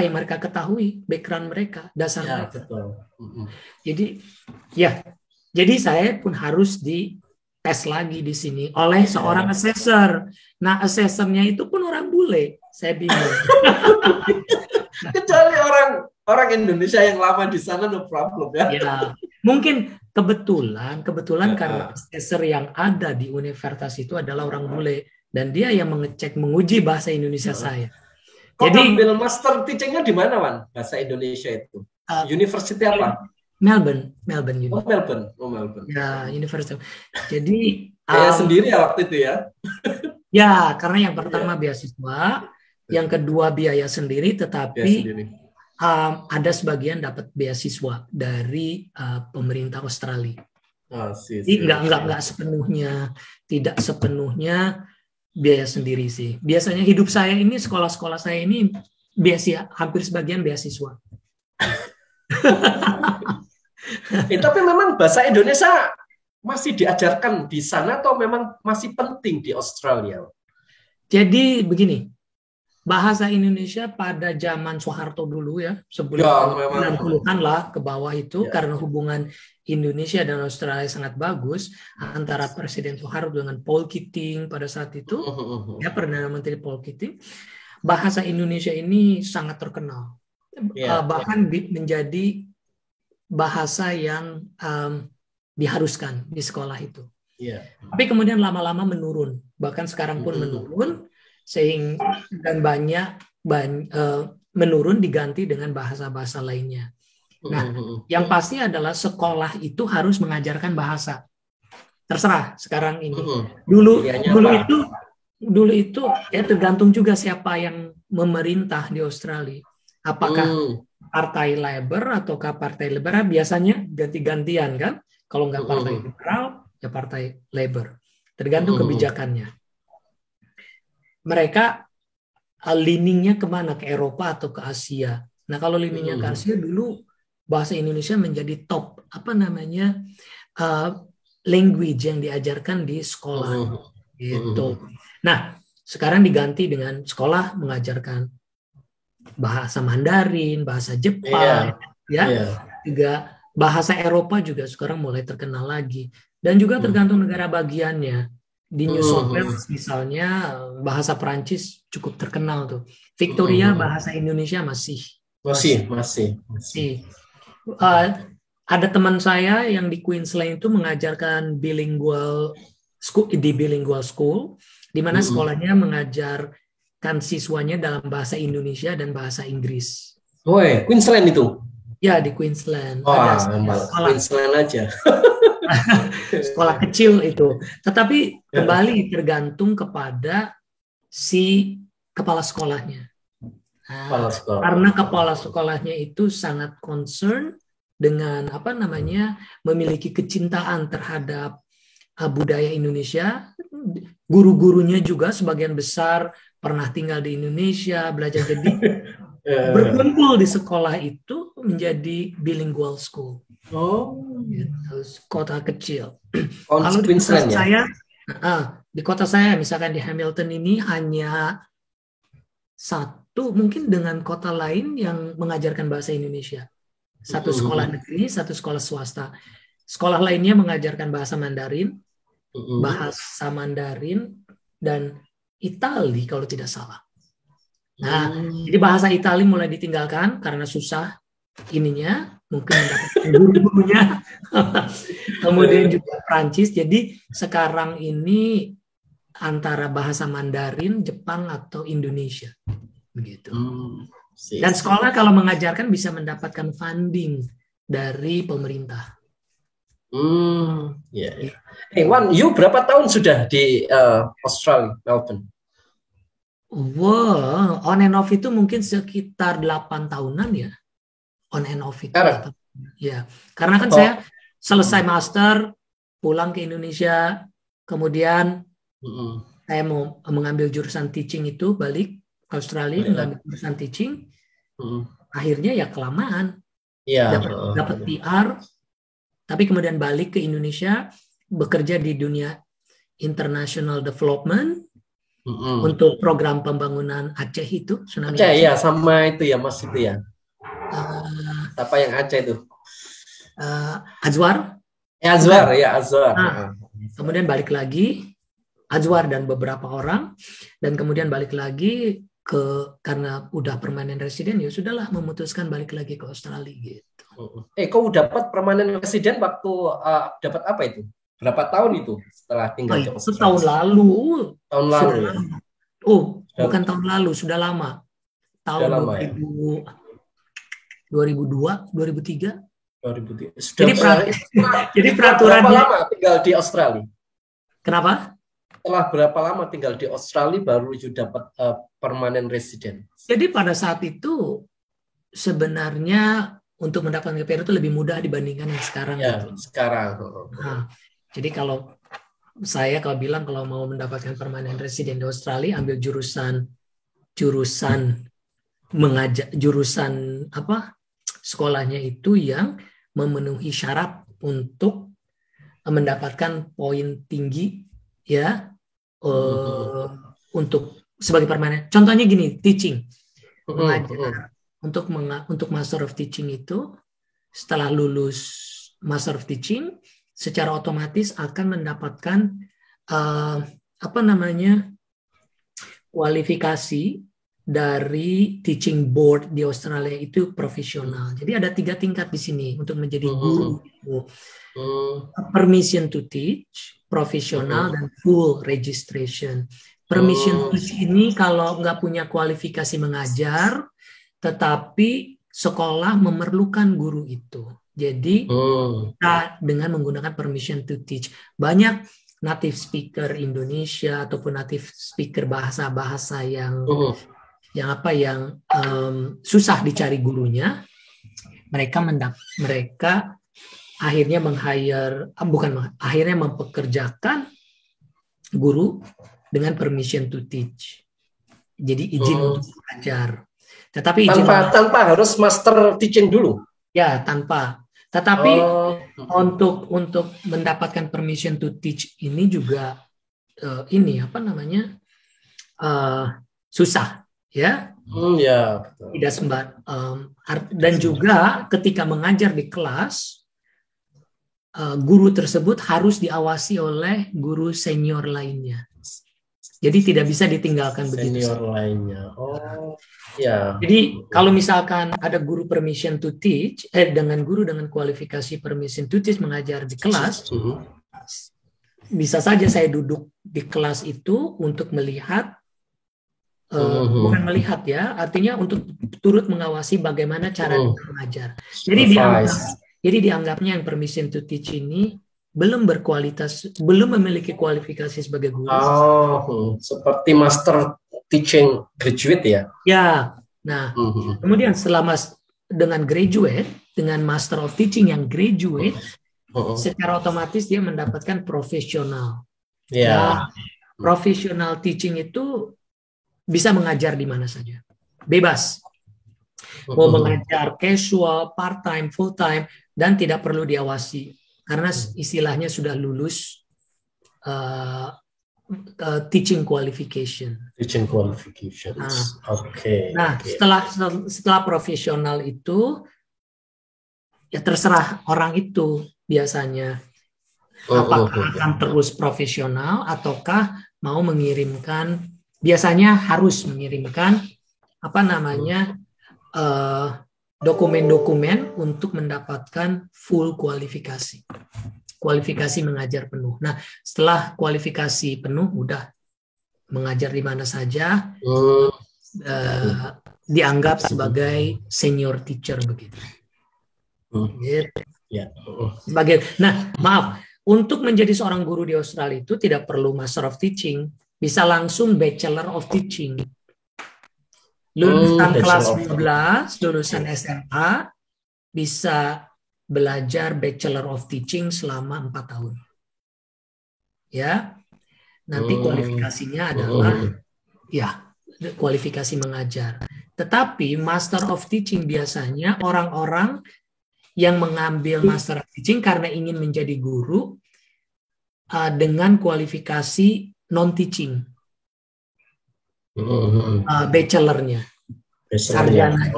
yang mereka ketahui, background mereka, dasar mereka. Betul. Jadi saya pun harus dites lagi di sini oleh seorang assessor. Nah, assessornya itu pun orang bule. Saya bingung. Kecuali orang Indonesia yang lama di sana, no problem ya. Mungkin kebetulan karena assessor yang ada di universitas itu adalah orang bule dan dia yang menguji bahasa Indonesia saya. Jadi ambil master teaching-nya di mana, Wan? Bahasa Indonesia itu. University apa? Melbourne. Melbourne. Ya, universitas. Jadi saya sendiri ya waktu itu ya. Ya, karena yang pertama beasiswa, yang kedua biaya sendiri, tetapi ada sebagian dapat beasiswa dari pemerintah Australia. Jadi nggak sepenuhnya, tidak sepenuhnya biaya sendiri sih. Biasanya hidup saya ini, sekolah-sekolah saya ini hampir sebagian beasiswa. Tapi memang bahasa Indonesia masih diajarkan di sana atau memang masih penting di Australia? Jadi begini, bahasa Indonesia pada zaman Soeharto dulu ya, sebelum 90-an lah ke bawah itu, karena hubungan Indonesia dan Australia sangat bagus antara Presiden Soeharto dengan Paul Keating pada saat itu, ya Perdana Menteri Paul Keating. Bahasa Indonesia ini sangat terkenal, bahkan menjadi bahasa yang diharuskan di sekolah itu. Tapi kemudian lama-lama menurun, bahkan sekarang pun menurun, dan banyak menurun diganti dengan bahasa-bahasa lainnya. Nah, yang pasti adalah sekolah itu harus mengajarkan bahasa. Terserah sekarang ini. Dulu itu ya tergantung juga siapa yang memerintah di Australia. Apakah Partai Labor ataukah Partai Liberal? Biasanya ganti-gantian kan? Kalau nggak Partai Liberal, ya Partai Labor. Tergantung kebijakannya. Mereka leaningnya kemana? Ke Eropa atau ke Asia? Nah, kalau leaningnya ke Asia dulu bahasa Indonesia menjadi top language yang diajarkan di sekolah gitu. Nah, sekarang diganti dengan sekolah mengajarkan bahasa Mandarin, bahasa Jepang, juga bahasa Eropa juga sekarang mulai terkenal lagi, dan juga tergantung negara bagiannya. Di New South Wales misalnya bahasa Perancis cukup terkenal tuh. Victoria bahasa Indonesia masih Masih. Ada teman saya yang di Queensland itu mengajarkan bilingual school, di bilingual school, di mana sekolahnya mengajarkan siswanya dalam bahasa Indonesia dan bahasa Inggris. Queensland itu? Ya, di Queensland. Wah, Ada sekolah, Queensland aja. sekolah kecil itu. Tetapi kembali tergantung kepada si kepala sekolahnya. Nah, karena kepala sekolahnya itu sangat concern dengan memiliki kecintaan terhadap budaya Indonesia. Guru-gurunya juga sebagian besar pernah tinggal di Indonesia, belajar, jadi berkumpul di sekolah itu menjadi bilingual school. Kota kecil. Kalau di kota saya, di kota saya misalkan di Hamilton ini hanya satu, mungkin dengan kota lain yang mengajarkan bahasa Indonesia. Satu sekolah negeri, satu sekolah swasta. Sekolah lainnya mengajarkan bahasa Mandarin, dan Itali kalau tidak salah. Nah, jadi bahasa Itali mulai ditinggalkan karena susah ininya, mungkin mendapatkan guru-gurunya. Kemudian juga Prancis. Jadi sekarang ini antara bahasa Mandarin, Jepang atau Indonesia, begitu. Dan sekolah kalau mengajarkan bisa mendapatkan funding dari pemerintah. Wan, you berapa tahun sudah di Australia, Melbourne? On and off itu mungkin sekitar 8 tahunan ya. On and off itu. Ya, karena kan saya selesai master, pulang ke Indonesia, kemudian saya mau mengambil jurusan teaching itu, balik ke Australia mengambil jurusan teaching. Akhirnya ya kelamaan. Dapat PR, tapi kemudian balik ke Indonesia, bekerja di dunia international development untuk program pembangunan Aceh itu, tsunami Aceh. Ya, sama itu ya Mas itu ya. Apa yang Aceh itu? Azwar. Azwar. Kemudian balik lagi, Azwar dan beberapa orang, dan kemudian balik lagi karena udah permanent resident, ya sudahlah memutuskan balik lagi ke Australia gitu. Kau dapat permanent resident waktu dapat apa itu? Berapa tahun itu setelah tinggal di Australia? Tahun lalu. Tahun lalu ya? Bukan tahun lalu, sudah lama. Tahun 2002, 2003. Jadi peraturan berapa lama tinggal di Australia? Kenapa? Setelah berapa lama tinggal di Australia baru dapat permanent resident? Jadi pada saat itu sebenarnya untuk mendapatkan PR itu lebih mudah dibandingkan yang sekarang. Sekarang. Jadi kalau bilang kalau mau mendapatkan permanent resident di Australia, ambil jurusan sekolahnya itu yang memenuhi syarat untuk mendapatkan poin tinggi ya, untuk sebagai permanen. Contohnya gini, teaching, mengajar untuk Master of Teaching itu, setelah lulus Master of Teaching secara otomatis akan mendapatkan kualifikasi dari teaching board di Australia itu profesional. Jadi ada 3 tingkat di sini untuk menjadi guru. Permission to teach, profesional, dan full registration. Permission to teach ini kalau nggak punya kualifikasi mengajar, tetapi sekolah memerlukan guru itu. Jadi kita dengan menggunakan permission to teach, banyak native speaker Indonesia ataupun native speaker bahasa-bahasa yang susah dicari gurunya, mereka akhirnya mempekerjakan guru dengan permission to teach. Jadi izin untuk belajar. Tetapi tanpa harus master teaching dulu. Ya, tanpa. Tetapi untuk mendapatkan permission to teach ini juga susah, ya. Tidak sembarang. Dan juga ketika mengajar di kelas, guru tersebut harus diawasi oleh guru senior lainnya. Jadi tidak bisa ditinggalkan begitu. Senior lainnya. Oh, ya. Jadi kalau misalkan ada guru permission to teach, dengan guru dengan kualifikasi permission to teach mengajar di kelas, bisa saja saya duduk di kelas itu untuk melihat, bukan melihat ya, artinya untuk turut mengawasi bagaimana cara mengajar. Jadi dianggapnya yang permission to teach ini belum berkualitas, belum memiliki kualifikasi sebagai guru. Oh, seperti master teaching graduate ya? Ya, nah kemudian selama dengan graduate, dengan master of teaching yang graduate, secara otomatis dia mendapatkan profesional. Nah, profesional teaching itu bisa mengajar di mana saja, bebas. Mau mengajar casual, part-time, full-time, dan tidak perlu diawasi. Karena istilahnya sudah lulus teaching qualification. Teaching qualifications. Oke. Nah, setelah profesional itu, ya terserah orang itu biasanya. Apakah akan terus profesional ataukah mau mengirimkan, biasanya harus mengirimkan dokumen-dokumen untuk mendapatkan full kualifikasi mengajar penuh. Nah, setelah kualifikasi penuh, udah mengajar di mana saja, dianggap sebagai senior teacher begitu. Nah, maaf, untuk menjadi seorang guru di Australia itu tidak perlu Master of Teaching, bisa langsung Bachelor of Teaching. Lulusan kelas 12, lulusan SMA, bisa belajar Bachelor of Teaching selama 4 tahun. Ya, nanti kualifikasinya adalah kualifikasi mengajar. Tetapi Master of Teaching biasanya orang-orang yang mengambil Master of Teaching karena ingin menjadi guru dengan kualifikasi non-teaching. Bachelornya, sarjananya.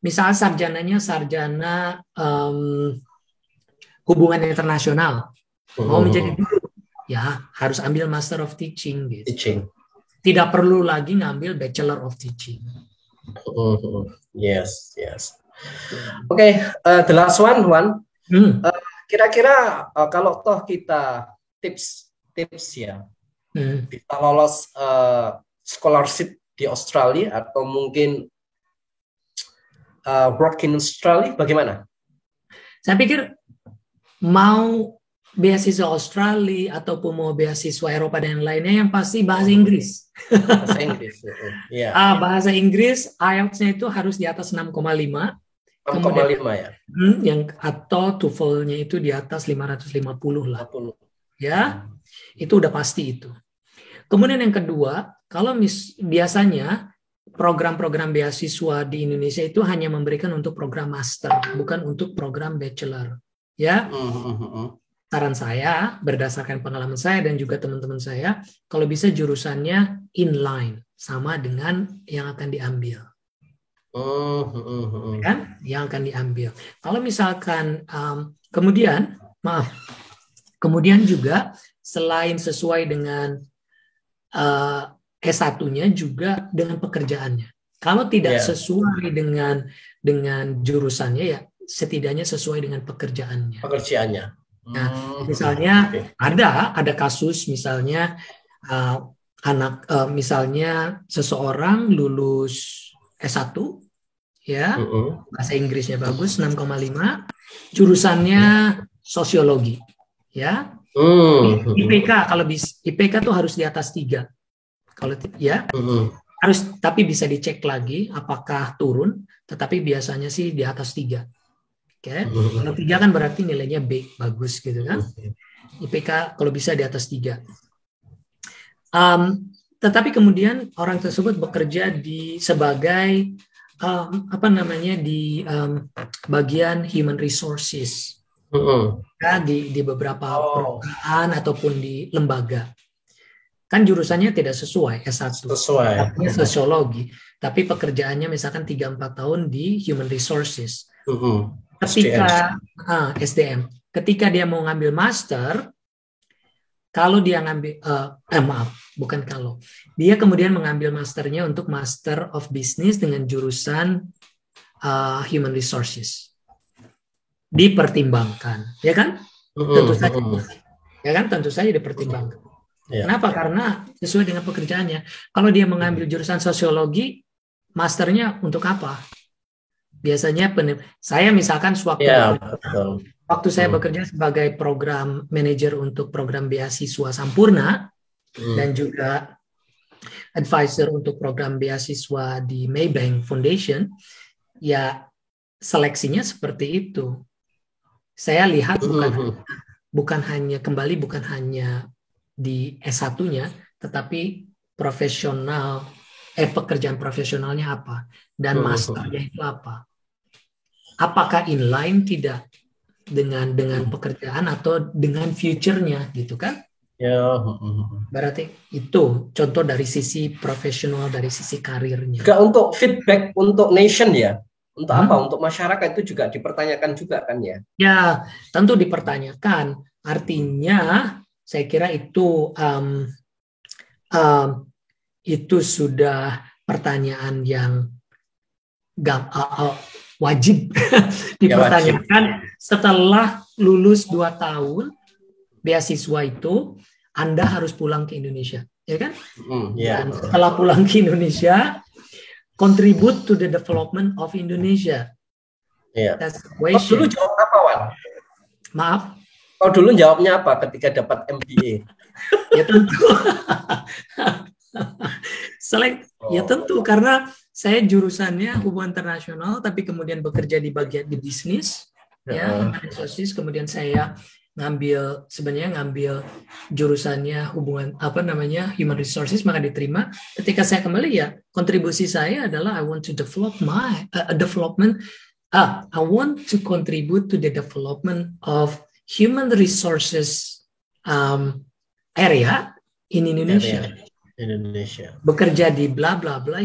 Misalkan sarjananya sarjana hubungan internasional, mau menjadi guru, ya harus ambil Master of Teaching. Gitu. Tidak perlu lagi ngambil Bachelor of Teaching. Yes. Okay, the last one, Juan. Kira-kira kalau toh kita tips ya. Kita lolos scholarship di Australia atau mungkin work in Australia, bagaimana? Saya pikir mau beasiswa Australia ataupun mau beasiswa Eropa dan lainnya, yang pasti bahasa Inggris. Bahasa Inggris. Bahasa Inggris IELTS-nya itu harus di atas 6,5. 6,5 ya. Atau TOEFL-nya itu di atas 550 lah. 50. Ya, itu udah pasti itu. Kemudian yang kedua, kalau biasanya program-program beasiswa di Indonesia itu hanya memberikan untuk program master, bukan untuk program bachelor. Ya, saran saya berdasarkan pengalaman saya dan juga teman-teman saya, kalau bisa jurusannya inline sama dengan yang akan diambil. Kan? Yang akan diambil. Kalau misalkan kemudian juga selain sesuai dengan S1-nya juga dengan pekerjaannya. Kalau tidak sesuai dengan jurusannya, ya setidaknya sesuai dengan pekerjaannya. Nah, misalnya ada kasus misalnya misalnya seseorang lulus S1 ya, bahasa Inggrisnya bagus 6,5, jurusannya sosiologi ya. IPK kalau IPK tuh harus di atas 3. Kalau ya harus, tapi bisa dicek lagi apakah turun, tetapi biasanya sih di atas 3. Oke. Kalau 3 kan berarti nilainya B, bagus gitu kan. IPK kalau bisa di atas 3. Tetapi kemudian orang tersebut bekerja sebagai di bagian human resources. Di beberapa perusahaan ataupun di lembaga. Kan jurusannya tidak sesuai S1. Artinya sosiologi, tapi pekerjaannya misalkan 3-4 tahun di human resources. Ketika SDM, ketika dia mau ngambil master, kalau dia ngambil, bukan kalau, dia kemudian mengambil masternya untuk Master of Business dengan jurusan Human Resources. Dipertimbangkan, ya kan? Tentu saja, ya kan? Tentu saja dipertimbangkan. Kenapa? Karena sesuai dengan pekerjaannya. Kalau dia mengambil jurusan sosiologi, masternya untuk apa? Biasanya saya misalkan waktu saya bekerja sebagai program manager untuk program beasiswa Sampurna dan juga advisor untuk program beasiswa di Maybank Foundation, ya seleksinya seperti itu. Saya lihat bukan hanya di S1-nya, tetapi pekerjaan profesionalnya apa dan masternya itu apa. Apakah inline tidak dengan pekerjaan atau dengan future-nya gitu kan? Berarti itu contoh dari sisi profesional, dari sisi karirnya. Juga untuk feedback untuk nation ya. Untuk apa? Untuk masyarakat itu juga dipertanyakan juga kan ya? Ya, tentu dipertanyakan. Artinya saya kira itu sudah pertanyaan yang wajib dipertanyakan setelah lulus 2 tahun beasiswa itu, Anda harus pulang ke Indonesia, ya kan? Dan setelah pulang ke Indonesia, contribute to the development of Indonesia. That's the question. Dulu jawab apa, Wan? Maaf? Dulu jawabnya apa ketika dapat MBA? Ya tentu. Ya tentu, karena saya jurusannya hubungan internasional, tapi kemudian bekerja di bagian di bisnis, ya, kemudian saya ngambil jurusannya human resources, maka diterima. Ketika saya kembali, ya kontribusi saya adalah I want to contribute to the development of human resources area in Indonesia. Bekerja di bla bla bla.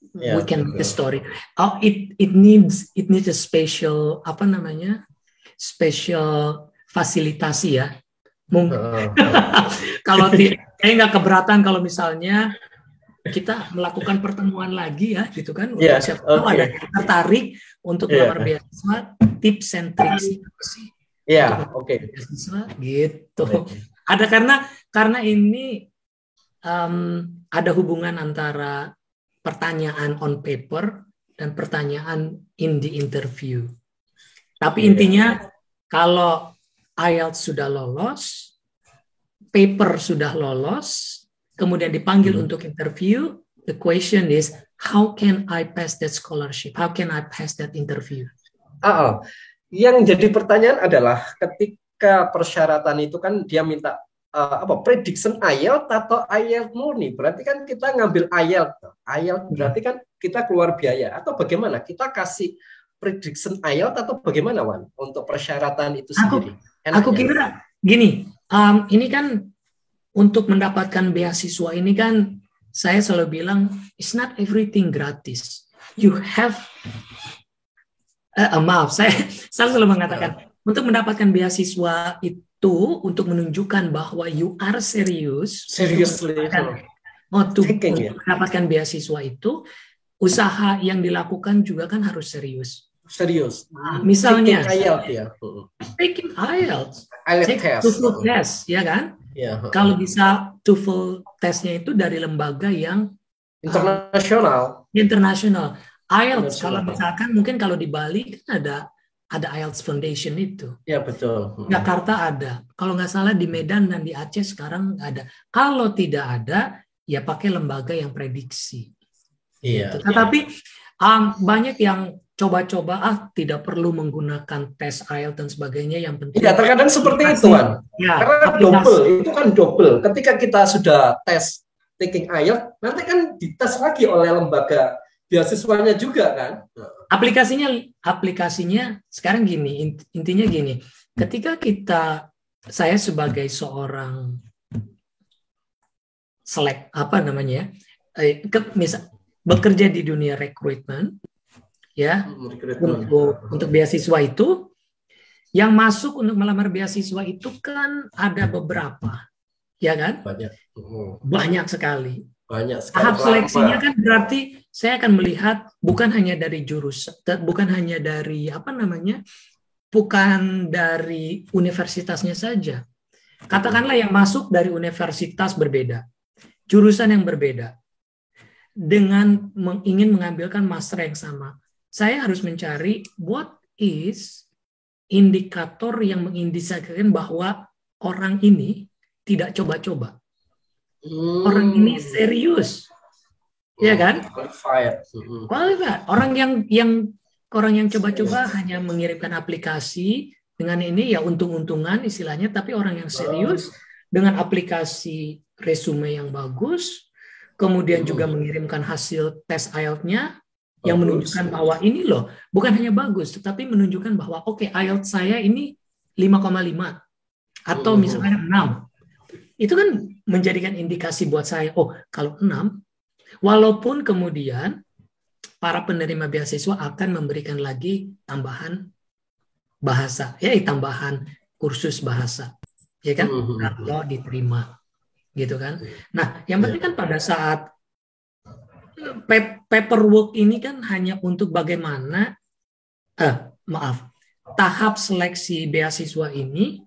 We can make a story. It needs a special fasilitasi ya. Mungkin kalau saya nggak keberatan kalau misalnya kita melakukan pertemuan lagi ya, gitu kan? Siapa tahu ada yang tertarik untuk melamar beasiswa, tips and tricks sih. Beasiswa gitu. Ada karena ini ada hubungan antara pertanyaan on paper dan pertanyaan in the interview. Tapi intinya kalau IELTS sudah lolos, paper sudah lolos, kemudian dipanggil untuk interview, the question is, how can I pass that scholarship? How can I pass that interview? Yang jadi pertanyaan adalah ketika persyaratan itu kan dia minta prediction IELTS atau IELTS murni. Berarti kan kita ngambil IELTS. IELTS berarti kan kita keluar biaya. Atau bagaimana? Kita kasih prediction IELTS atau bagaimana, Wan? Untuk persyaratan itu sendiri. Aku kira gini, ini kan untuk mendapatkan beasiswa ini kan saya selalu bilang, it's not everything gratis. You have, saya selalu mengatakan, untuk mendapatkan beasiswa itu, untuk menunjukkan bahwa you are serious, untuk mendapatkan beasiswa itu, usaha yang dilakukan juga kan harus serius. Misalnya, taking IELTS, TOEFL test, ya kan? Kalau bisa TOEFL testnya itu dari lembaga yang internasional. IELTS, kalau misalkan mungkin kalau di Bali kan ada IELTS Foundation itu. Ya betul. Jakarta ada. Kalau nggak salah di Medan dan di Aceh sekarang ada. Kalau tidak ada, ya pakai lembaga yang prediksi. Gitu. Tetapi banyak yang coba-coba tidak perlu menggunakan tes IELTS dan sebagainya, yang penting. Ya terkadang seperti itu kan. Karena itu kan double. Ketika kita sudah tes taking IELTS, nanti kan dites lagi oleh lembaga beasiswanya juga kan. Aplikasinya sekarang gini, intinya gini. Ketika saya sebagai seorang bekerja di dunia rekrutmen, ya, untuk beasiswa itu, yang masuk untuk melamar beasiswa itu kan ada beberapa. ya kan? Banyak. Banyak sekali. Banyak sekali. Tahap seleksinya kan berarti saya akan melihat bukan hanya dari jurusan, bukan hanya dari bukan dari universitasnya saja. Katakanlah yang masuk dari universitas berbeda, jurusan yang berbeda, dengan ingin mengambilkan master yang sama. Saya harus mencari what is indikator yang mengindikasikan bahwa orang ini tidak coba-coba. Orang ini serius. Ya kan? Qualified. Orang yang coba-coba hanya mengirimkan aplikasi dengan ini ya untung-untungan istilahnya, tapi orang yang serius dengan aplikasi resume yang bagus, kemudian juga mengirimkan hasil tes IELTS-nya yang menunjukkan bahwa ini loh, bukan hanya bagus, tetapi menunjukkan bahwa oke, IELTS saya ini 5,5 atau misalnya 6. Itu kan menjadikan indikasi buat saya, oh kalau 6, walaupun kemudian para penerima beasiswa akan memberikan lagi tambahan bahasa, tambahan kursus bahasa, ya kan? Kalau diterima, gitu kan? Nah, yang penting kan pada saat paperwork ini kan hanya untuk bagaimana, tahap seleksi beasiswa ini,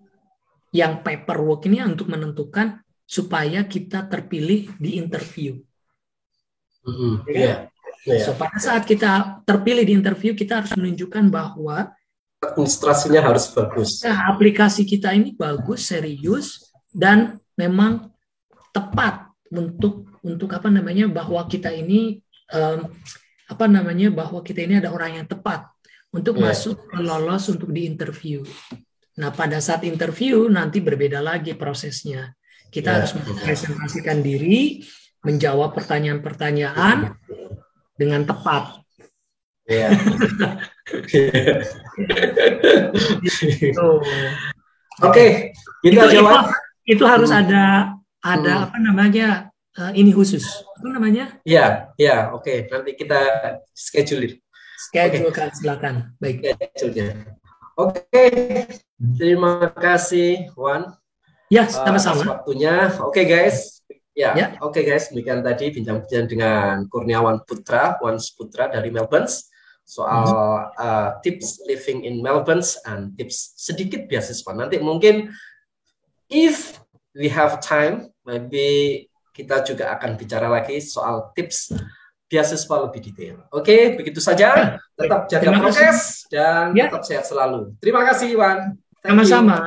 yang paperwork ini untuk menentukan supaya kita terpilih di interview. So, pada saat kita terpilih di interview, kita harus menunjukkan bahwa administrasinya harus bagus. Aplikasi kita ini bagus, serius, dan memang tepat untuk bahwa kita ini bahwa kita ini ada orang yang tepat untuk masuk lolos untuk di interview. Nah, pada saat interview nanti berbeda lagi prosesnya. Kita harus mempresentasikan diri, menjawab pertanyaan-pertanyaan dengan tepat. Oke, kita jawab. Itu harus ada ini khusus. Apa namanya? Oke. Nanti kita schedule. Silakan. Baik. Oke. Terima kasih, Wan. Ya, sama-sama. Waktunya. Oke, guys. Oke, guys. Demikian tadi bincang-bincang dengan Kurniawan Putra, Wan Putra dari Melbourne, soal tips living in Melbourne and tips sedikit beasiswa. Nanti mungkin if we have time, maybe kita juga akan bicara lagi soal tips beasiswa lebih detail. Oke, begitu saja. Tetap jaga prokes dan tetap sehat selalu. Terima kasih, Wan. Sama-sama.